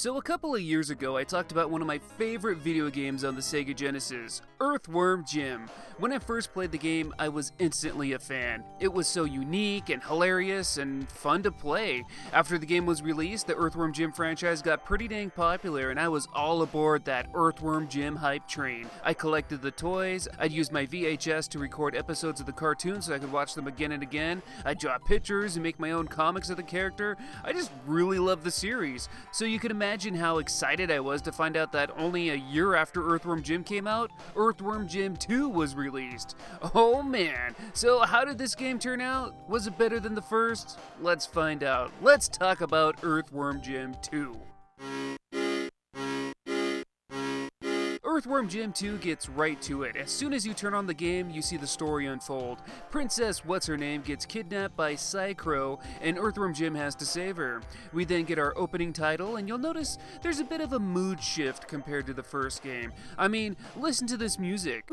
So a couple of years ago, I talked about one of my favorite video games on the Sega Genesis, Earthworm Jim. When I first played the game, I was instantly a fan. It was so unique and hilarious and fun to play. After the game was released, the Earthworm Jim franchise got pretty dang popular, and I was all aboard that Earthworm Jim hype train. I collected the toys, I'd use my VHS to record episodes of the cartoon so I could watch them again and again, I'd draw pictures and make my own comics of the character. I just really loved the series. So you can imagine how excited I was to find out that only a year after Earthworm Jim came out, Earthworm Jim 2 was released. Oh man, so how did this game turn out? Was it better than the first? Let's find out. Let's talk about Earthworm Jim 2. Earthworm Jim 2 gets right to it. As soon as you turn on the game, you see the story unfold. Princess What's-Her-Name gets kidnapped by Psy-Crow, and Earthworm Jim has to save her. We then get our opening title, and you'll notice there's a bit of a mood shift compared to the first game. I mean, listen to this music.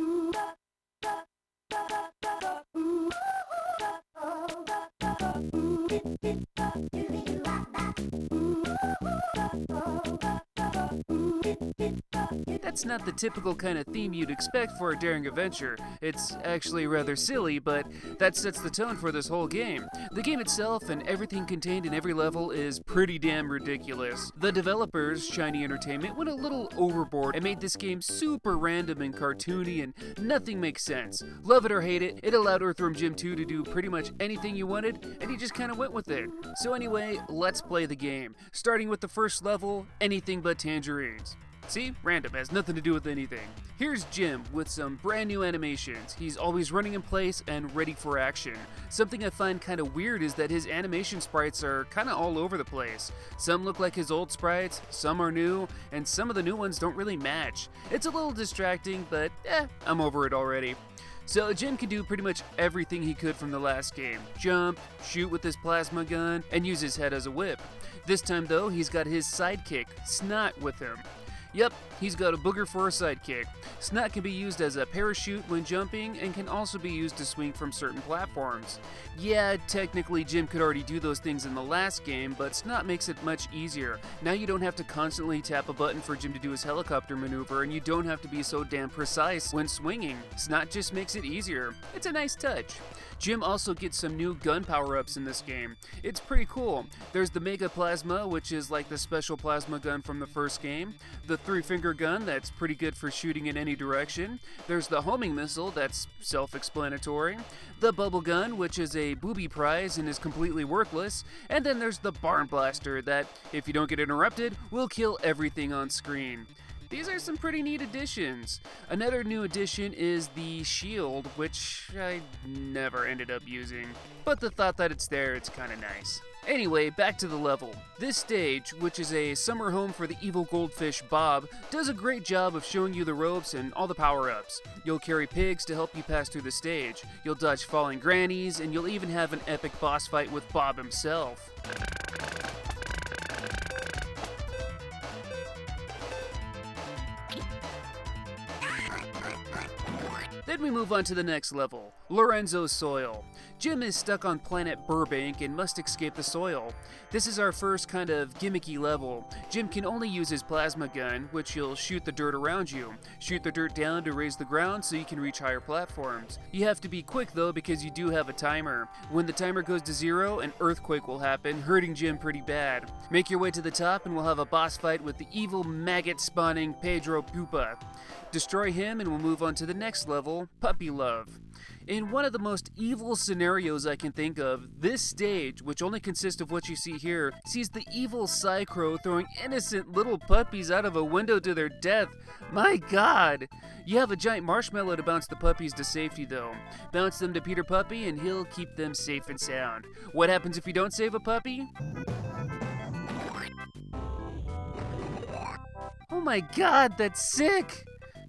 That's not the typical kind of theme you'd expect for a daring adventure. It's actually rather silly, but that sets the tone for this whole game. The game itself and everything contained in every level is pretty damn ridiculous. The developers, Shiny Entertainment, went a little overboard and made this game super random and cartoony, and nothing makes sense. Love it or hate it, it allowed Earthworm Jim 2 to do pretty much anything you wanted, and you just kind of went with it. So anyway, let's play the game. Starting with the first level, anything but tangerines. See? Random, has nothing to do with anything. Here's Jim with some brand new animations. He's always running in place and ready for action. Something I find kind of weird is that his animation sprites are kind of all over the place. Some look like his old sprites, some are new, and some of the new ones don't really match. It's a little distracting, but I'm over it already. So Jim can do pretty much everything he could from the last game. Jump, shoot with his plasma gun, and use his head as a whip. This time though, he's got his sidekick, Snot, with him. Yep, he's got a booger for a sidekick. Snot can be used as a parachute when jumping and can also be used to swing from certain platforms. Yeah, technically Jim could already do those things in the last game, but Snot makes it much easier. Now you don't have to constantly tap a button for Jim to do his helicopter maneuver, and you don't have to be so damn precise when swinging. Snot just makes it easier. It's a nice touch. Jim also gets some new gun power-ups in this game. It's pretty cool. There's the Mega Plasma, which is like the special plasma gun from the first game. The three-finger gun, that's pretty good for shooting in any direction. There's the homing missile, that's self-explanatory. The bubble gun, which is a booby prize and is completely worthless. And then there's the barn blaster that, if you don't get interrupted, will kill everything on screen. These are some pretty neat additions. Another new addition is the shield, which I never ended up using. But the thought that it's there, it's kinda nice. Anyway, back to the level. This stage, which is a summer home for the evil goldfish Bob, does a great job of showing you the ropes and all the power-ups. You'll carry pigs to help you pass through the stage. You'll dodge falling grannies, and you'll even have an epic boss fight with Bob himself. Then we move on to the next level, Lorenzo's Soil. Jim is stuck on planet Burbank and must escape the soil. This is our first kind of gimmicky level. Jim can only use his plasma gun, which will shoot the dirt around you. Shoot the dirt down to raise the ground so you can reach higher platforms. You have to be quick though, because you do have a timer. When the timer goes to 0, an earthquake will happen, hurting Jim pretty bad. Make your way to the top and we'll have a boss fight with the evil maggot-spawning Pedro Pupa. Destroy him and we'll move on to the next level, Puppy Love. In one of the most evil scenarios I can think of, this stage, which only consists of what you see here, sees the evil Psy-Crow throwing innocent little puppies out of a window to their death. My god! You have a giant marshmallow to bounce the puppies to safety though. Bounce them to Peter Puppy and he'll keep them safe and sound. What happens if you don't save a puppy? Oh my god, that's sick!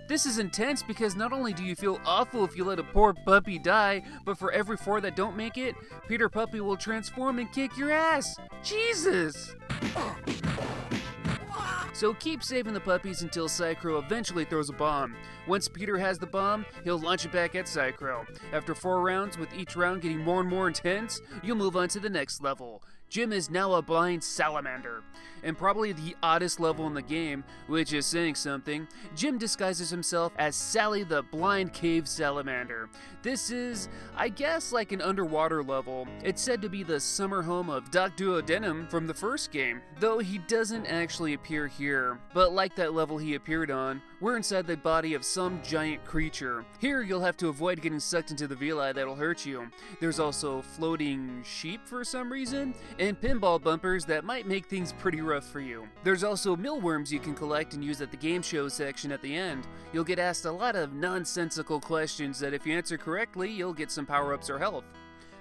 This is intense because not only do you feel awful if you let a poor puppy die, but for every 4 that don't make it, Peter Puppy will transform and kick your ass. Jesus! So keep saving the puppies until Psy-Crow eventually throws a bomb. Once Peter has the bomb, he'll launch it back at Psy-Crow. After 4 rounds, with each round getting more and more intense, you'll move on to the next level, Jim is now a blind salamander. And probably the oddest level in the game, which is saying something, Jim disguises himself as Sally the blind cave salamander. This is, I guess, like an underwater level. It's said to be the summer home of Doc Duodenum from the first game, though he doesn't actually appear here. But like that level he appeared on, we're inside the body of some giant creature. Here you'll have to avoid getting sucked into the villi that'll hurt you. There's also floating sheep for some reason, and pinball bumpers that might make things pretty rough for you. There's also mealworms you can collect and use at the game show section at the end. You'll get asked a lot of nonsensical questions that if you answer correctly, you'll get some power-ups or health.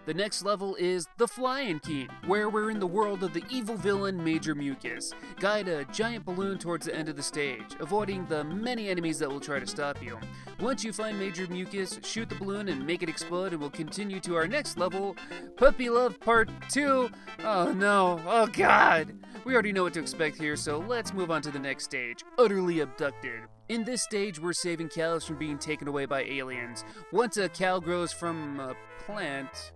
The next level is the Flying King, where we're in the world of the evil villain Major Mucus. Guide a giant balloon towards the end of the stage, avoiding the many enemies that will try to stop you. Once you find Major Mucus, shoot the balloon and make it explode, and we'll continue to our next level, Puppy Love Part 2. Oh no, oh god! We already know what to expect here, so let's move on to the next stage, Utterly Abducted. In this stage, we're saving cows from being taken away by aliens. Once a cow grows from a plant...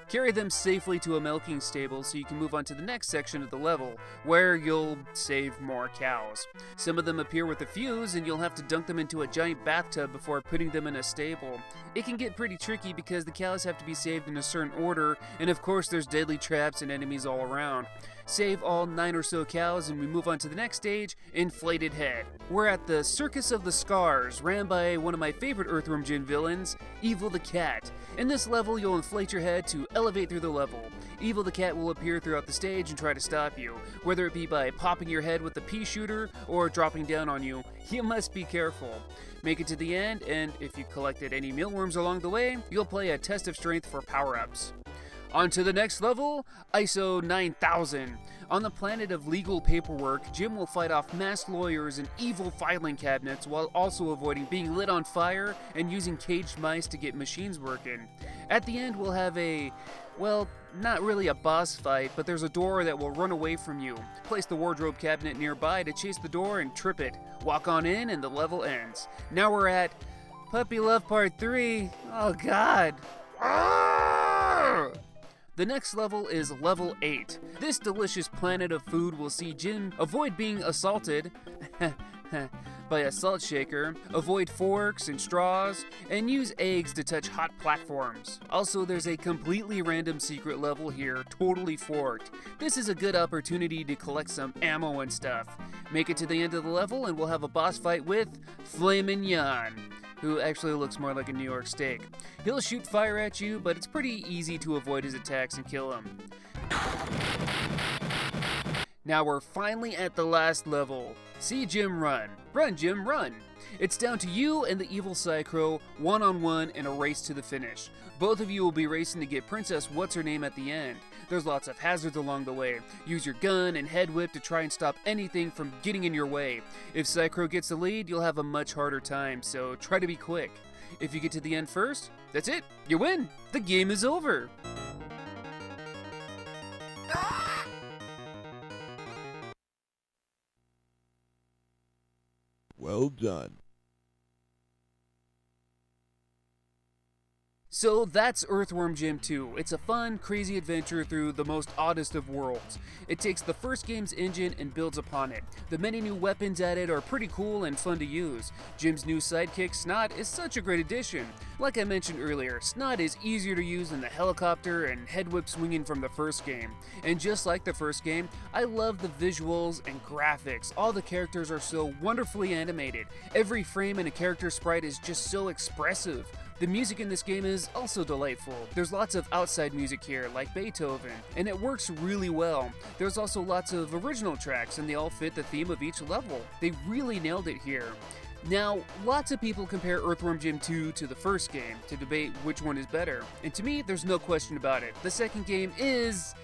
Carry them safely to a milking stable so you can move on to the next section of the level, where you'll save more cows. Some of them appear with a fuse, and you'll have to dunk them into a giant bathtub before putting them in a stable. It can get pretty tricky because the cows have to be saved in a certain order, and of course there's deadly traps and enemies all around. Save all 9 or so cows and we move on to the next stage, Inflated Head. We're at the Circus of the Scars, ran by one of my favorite Earthworm Jim villains, Evil the Cat. In this level, you'll inflate your head to elevate through the level. Evil the Cat will appear throughout the stage and try to stop you, whether it be by popping your head with the pea shooter or dropping down on you. You must be careful. Make it to the end, and if you collected any mealworms along the way, you'll play a test of strength for power-ups. On to the next level, ISO 9000. On the planet of legal paperwork, Jim will fight off masked lawyers and evil filing cabinets while also avoiding being lit on fire and using caged mice to get machines working. At the end, we'll have a, well, not really a boss fight, but there's a door that will run away from you. Place the wardrobe cabinet nearby to chase the door and trip it. Walk on in and the level ends. Now we're at Puppy Love Part 3. Oh god. The next level is Level 8. This delicious planet of food will see Jim avoid being assaulted by a salt shaker, avoid forks and straws, and use eggs to touch hot platforms. Also, there's a completely random secret level here, totally forked. This is a good opportunity to collect some ammo and stuff. Make it to the end of the level and we'll have a boss fight with Flamin' Jan, who actually looks more like a New York steak. He'll shoot fire at you, but it's pretty easy to avoid his attacks and kill him. Now we're finally at the last level. See Jim run. Run, Jim, run. It's down to you and the evil Psycho, one-on-one in a race to the finish. Both of you will be racing to get Princess What's-Her-Name at the end. There's lots of hazards along the way. Use your gun and head whip to try and stop anything from getting in your way. If Psycho gets the lead, you'll have a much harder time, so try to be quick. If you get to the end first, that's it. You win. The game is over. Well done. So that's Earthworm Jim 2. It's a fun, crazy adventure through the most oddest of worlds. It takes the first game's engine and builds upon it. The many new weapons added are pretty cool and fun to use. Jim's new sidekick, Snot, is such a great addition. Like I mentioned earlier, Snot is easier to use than the helicopter and head whip swinging from the first game. And just like the first game, I love the visuals and graphics. All the characters are so wonderfully animated. Every frame and a character sprite is just so expressive. The music in this game is also delightful. There's lots of outside music here, like Beethoven, and it works really well. There's also lots of original tracks, and they all fit the theme of each level. They really nailed it here. Now, lots of people compare Earthworm Jim 2 to the first game to debate which one is better, and to me, there's no question about it. The second game is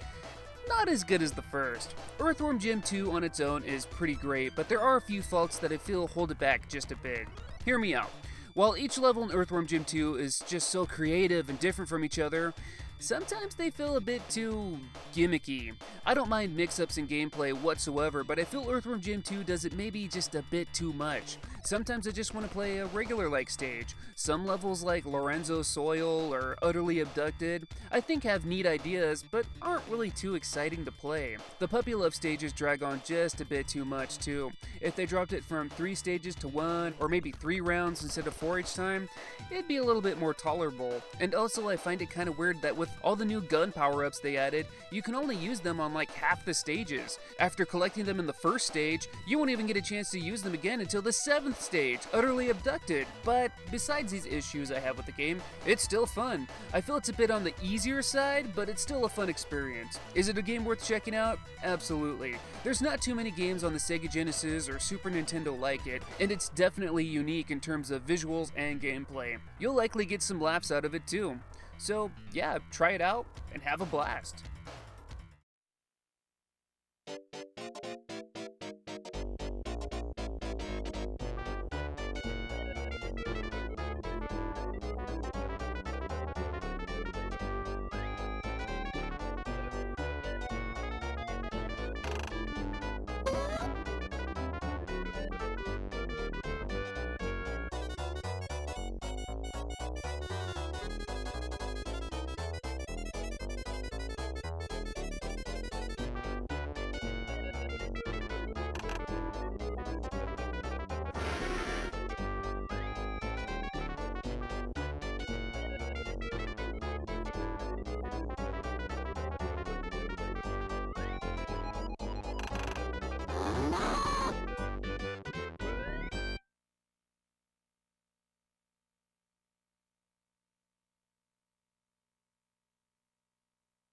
not as good as the first. Earthworm Jim 2 on its own is pretty great, but there are a few faults that I feel hold it back just a bit. Hear me out. While each level in Earthworm Jim 2 is just so creative and different from each other, Sometimes they feel a bit too gimmicky. I don't mind mix-ups in gameplay whatsoever, but I feel Earthworm Jim 2 does it maybe just a bit too much. Sometimes I just want to play a regular-like stage. Some levels like Lorenzo's Soil or Utterly Abducted, I think have neat ideas, but aren't really too exciting to play. The Puppy Love stages drag on just a bit too much too. If they dropped it from 3 stages to 1, or maybe 3 rounds instead of 4 each time, it'd be a little bit more tolerable. And also I find it kind of weird that with all the new gun power-ups they added, you can only use them on like half the stages. After collecting them in the first stage, you won't even get a chance to use them again until the 7th stage, Utterly Abducted. But besides these issues I have with the game, it's still fun. I feel it's a bit on the easier side, but it's still a fun experience. Is it a game worth checking out? Absolutely. There's not too many games on the Sega Genesis or Super Nintendo like it, and it's definitely unique in terms of visuals and gameplay. You'll likely get some laughs out of it too. So yeah, try it out and have a blast.